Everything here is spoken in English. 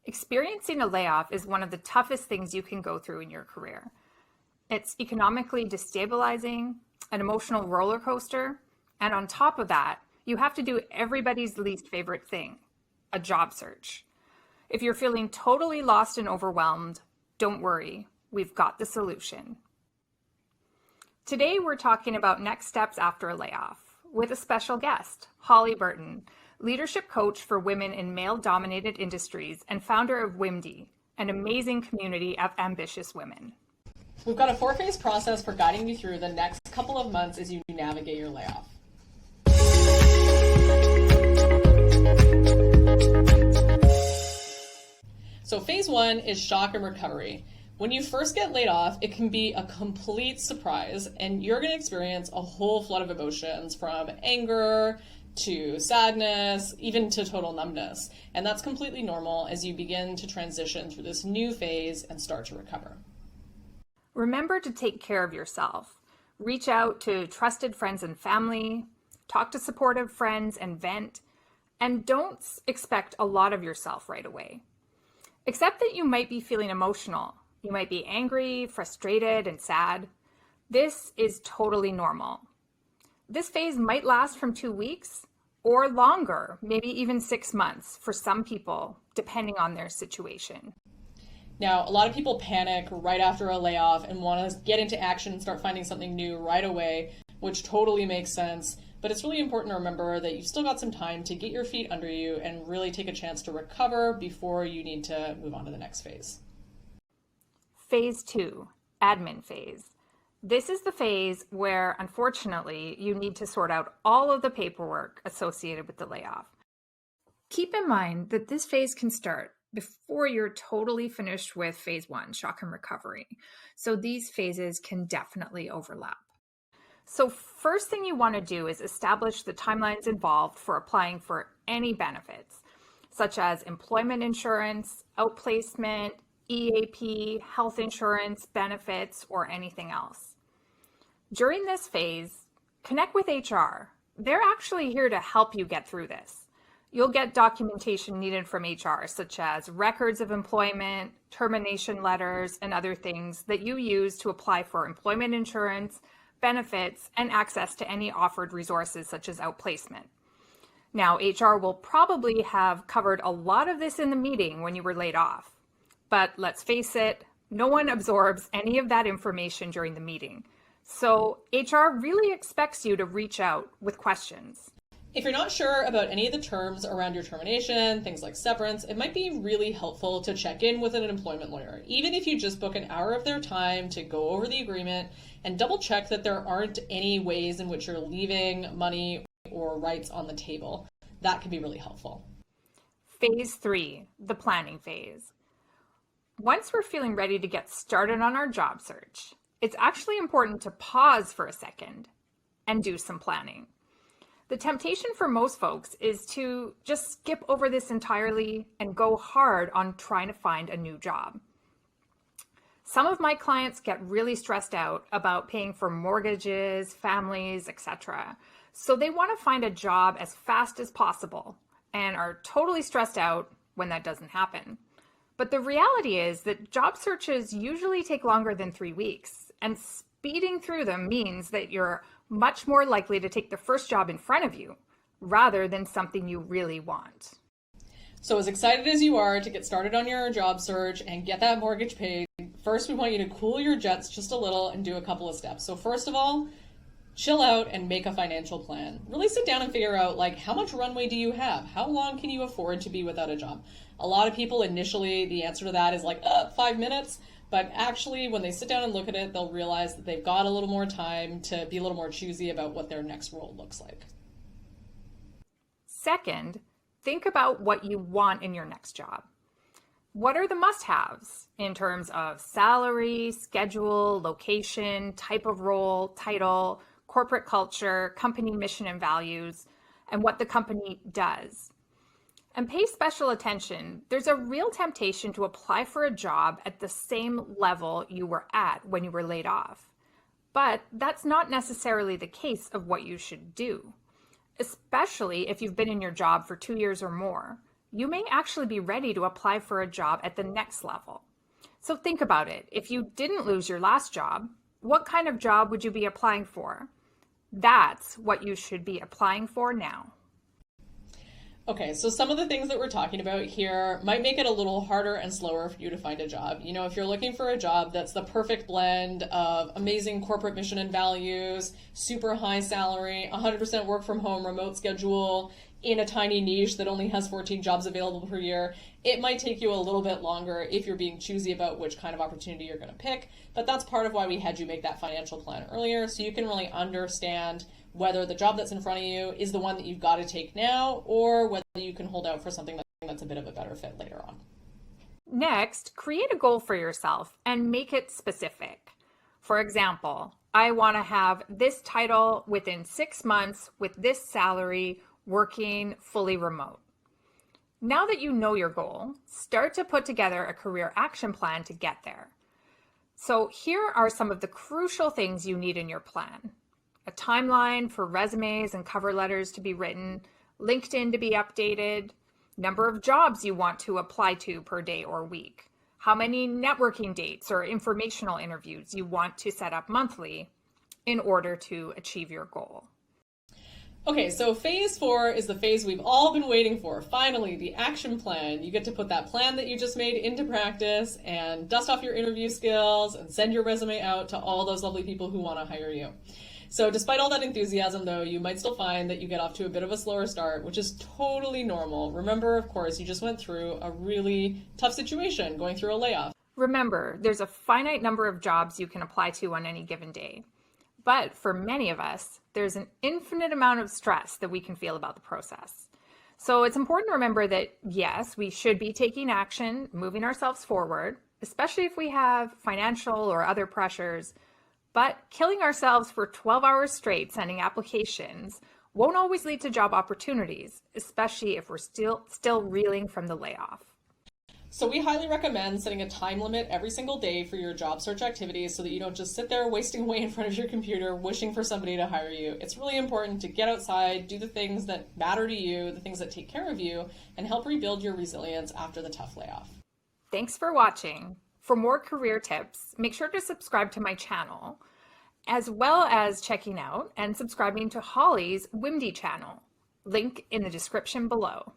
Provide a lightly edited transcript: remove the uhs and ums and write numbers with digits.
Experiencing a layoff is one of the toughest things you can go through in your career. It's economically destabilizing, an emotional roller coaster, and on top of that, you have to do everybody's least favorite thing, a job search. If you're feeling totally lost and overwhelmed, don't worry, we've got the solution. Today, we're talking about next steps after a layoff with a special guest, Holly Burton, leadership coach for women in male-dominated industries and founder of WIMD, an amazing community of ambitious women. We've got a 4-phase process for guiding you through the next couple of months as you navigate your layoff. So phase 1 is shock and recovery. When you first get laid off, it can be a complete surprise, and you're going to experience a whole flood of emotions from anger to sadness, even to total numbness. And that's completely normal as you begin to transition through this new phase and start to recover. Remember to take care of yourself. Reach out to trusted friends and family, talk to supportive friends and vent, and don't expect a lot of yourself right away. Accept that you might be feeling emotional. You might be angry, frustrated, and sad. This is totally normal. This phase might last from 2 weeks or longer, maybe even 6 months for some people, depending on their situation. Now, a lot of people panic right after a layoff and want to get into action and start finding something new right away, which totally makes sense. But it's really important to remember that you've still got some time to get your feet under you and really take a chance to recover before you need to move on to the next phase. Phase 2, admin phase. This is the phase where, unfortunately, you need to sort out all of the paperwork associated with the layoff. Keep in mind that this phase can start before you're totally finished with phase 1, shock and recovery. So these phases can definitely overlap. So first thing you want to do is establish the timelines involved for applying for any benefits, such as employment insurance, outplacement, EAP, health insurance, benefits, or anything else. During this phase, connect with HR. They're actually here to help you get through this. You'll get documentation needed from HR, such as records of employment, termination letters, and other things that you use to apply for employment insurance, benefits, and access to any offered resources such as outplacement. Now, HR will probably have covered a lot of this in the meeting when you were laid off. But let's face it, no one absorbs any of that information during the meeting. So HR really expects you to reach out with questions. If you're not sure about any of the terms around your termination, things like severance, it might be really helpful to check in with an employment lawyer, even if you just book an hour of their time to go over the agreement and double check that there aren't any ways in which you're leaving money or rights on the table. That can be really helpful. Phase 3, the planning phase. Once we're feeling ready to get started on our job search, it's actually important to pause for a second and do some planning. The temptation for most folks is to just skip over this entirely and go hard on trying to find a new job. Some of my clients get really stressed out about paying for mortgages, families, etc. So they want to find a job as fast as possible and are totally stressed out when that doesn't happen. But the reality is that job searches usually take longer than 3 weeks, and speeding through them means that you're much more likely to take the first job in front of you rather than something you really want. So as excited as you are to get started on your job search and get that mortgage paid, first we want you to cool your jets just a little and do a couple of steps. So first of all, chill out and make a financial plan. Really sit down and figure out, like, how much runway do you have? How long can you afford to be without a job? A lot of people initially, the answer to that is like 5 minutes, but actually when they sit down and look at it, they'll realize that they've got a little more time to be a little more choosy about what their next role looks like. Second, think about what you want in your next job. What are the must-haves in terms of salary, schedule, location, type of role, title, corporate culture, company mission and values, and what the company does? And pay special attention. There's a real temptation to apply for a job at the same level you were at when you were laid off. But that's not necessarily the case of what you should do, especially if you've been in your job for 2 years or more. you may actually be ready to apply for a job at the next level. So think about it. If you didn't lose your last job, what kind of job would you be applying for? That's what you should be applying for now. Okay, so some of the things that we're talking about here might make it a little harder and slower for you to find a job. If you're looking for a job that's the perfect blend of amazing corporate mission and values, super high salary, 100% work from home, remote schedule, in a tiny niche that only has 14 jobs available per year, it might take you a little bit longer if you're being choosy about which kind of opportunity you're going to pick. But that's part of why we had you make that financial plan earlier, so you can really understand whether the job that's in front of you is the one that you've got to take now, or whether you can hold out for something that's a bit of a better fit later on. Next, create a goal for yourself and make it specific. For example, I want to have this title within 6 months with this salary, working fully remote. Now that you know your goal, start to put together a career action plan to get there. So here are some of the crucial things you need in your plan. A timeline for resumes and cover letters to be written, LinkedIn to be updated, number of jobs you want to apply to per day or week, how many networking dates or informational interviews you want to set up monthly in order to achieve your goal. Okay, so phase 4 is the phase we've all been waiting for. Finally, the action plan. You get to put that plan that you just made into practice and dust off your interview skills and send your resume out to all those lovely people who want to hire you. So despite all that enthusiasm, though, you might still find that you get off to a bit of a slower start, which is totally normal. Remember, of course, you just went through a really tough situation, going through a layoff. Remember, there's a finite number of jobs you can apply to on any given day. But for many of us, there's an infinite amount of stress that we can feel about the process. So it's important to remember that, yes, we should be taking action, moving ourselves forward, especially if we have financial or other pressures. But killing ourselves for 12 hours straight sending applications won't always lead to job opportunities, especially if we're still reeling from the layoff. So we highly recommend setting a time limit every single day for your job search activities so that you don't just sit there wasting away in front of your computer wishing for somebody to hire you. It's really important to get outside, do the things that matter to you, the things that take care of you, and help rebuild your resilience after the tough layoff. Thanks for watching. For more career tips, make sure to subscribe to my channel, as well as checking out and subscribing to Holly's Wimdy channel. Link in the description below.